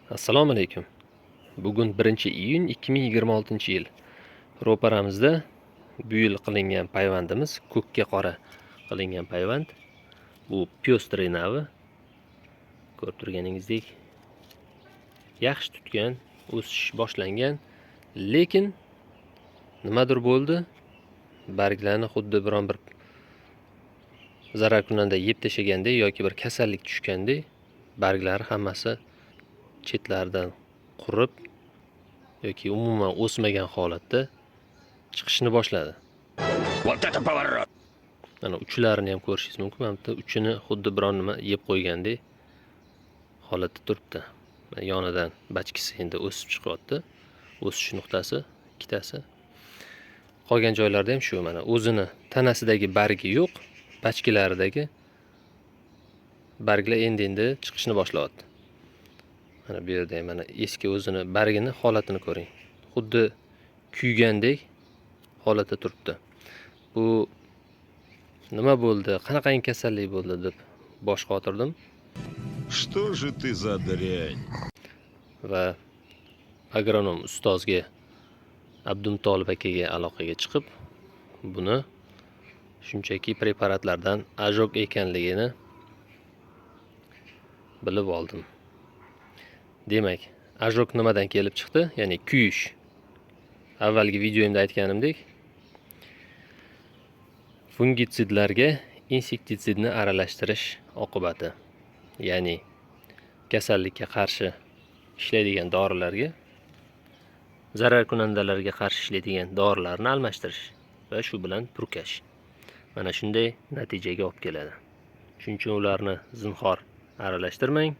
Assalomu alaykum. Bugun 1-iyun 2026-yil. Ro'paramizda bu yil qilingan payvandimiz ko'kka qora qilingan payvand. Bu pyostri navi. Ko'rib turganingizdek yaxshi tutgan, o'sish boshlangan, lekin nimadir bo'ldi? Barglarni xuddi biron bir zararkunanda yeb tashlagandek yoki bir kasallik tushgandek, barglari hammasi chetlaridan qurib yoki umuman o'smagan holatda chiqishni boshladi. Mana uchlarini ham ko'rishingiz mumkin. Mana bu uchini xuddi biron nima yeb qo'ygandek holatda turibdi. Yonidan bachkisi endi o'sib chiqyapti. O'sish nuqtasi ikkitasi. Qolgan joylarda ham shu, mana o'zini tanasidagi bargi yo'q, bachkalaridagi barglar endi chiqishni boshlayapti. Mana bu yerda mana eski o'zini bargini holatini ko'ring. Xuddi kuygandek holatda turibdi. Bu nima bo'ldi, qanaqangi kasallik bo'ldi deb bosh qotirdim. Что же ты за дрянь? Va agronom ustozga Abdumtolib akaga aloqaga chiqib, buni shunchaki preparatlardan ajok ekanligini bilib oldim. Demak, ajok nimadan kelib chiqdi? Ya'ni kuyish. Avvalgi videomda aytganimdek, fungitsidlarga insektitsidni aralashtirish oqibati. Ya'ni kasallikka qarshi ishlaydigan dorilarga, zararkunandalarga qarshi ishlaydigan dorilarni almashtirish va shu bilan purkash. Mana shunday natijaga olib keladi. Shuning uchun ularni zinhor aralashtirmang.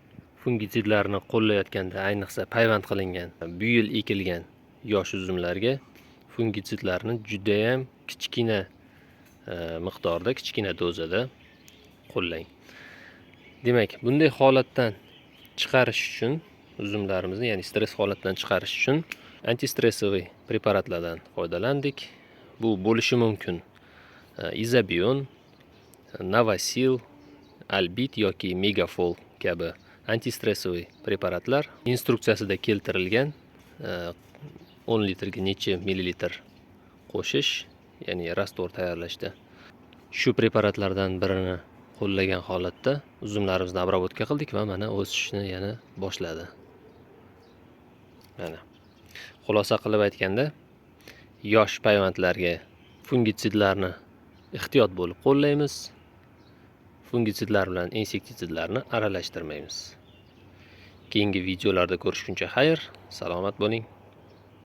Fungitsidlarni qo'llayotganda, ayniqsa payvand qilingan, bu yil ekilgan yosh uzumlarga fungitsidlarni juda ham kichkina miqdorda, kichkina dozada qo'llang. Demak, bunday holatdan chiqarish uchun uzumlarimizni, ya'ni stress holatdan chiqarish uchun antistressiviy preparatlardan foydalandik. Bu bo'lishi mumkin Izabion, Navasil, Albit yoki Megafol kabi antistressiviy preparatlar instruksiyasida keltirilgan 10 litrga necha millilitr qo'shish, ya'ni rastvor tayyorlashda. Shu preparatlardan birini qo'llagan holatda uzumlarimizni obработка qildik va mana o'sishni yana boshladi. Mana. Xulosa qilib aytganda, yosh payvandlarga fungitsidlarni ehtiyot bo'lib qo'llaymiz. Fungitsidlar bilan insektitsidlarni aralashtirmaymiz. Keyingi videolarda ko'rishguncha xayr, salomat bo'ling.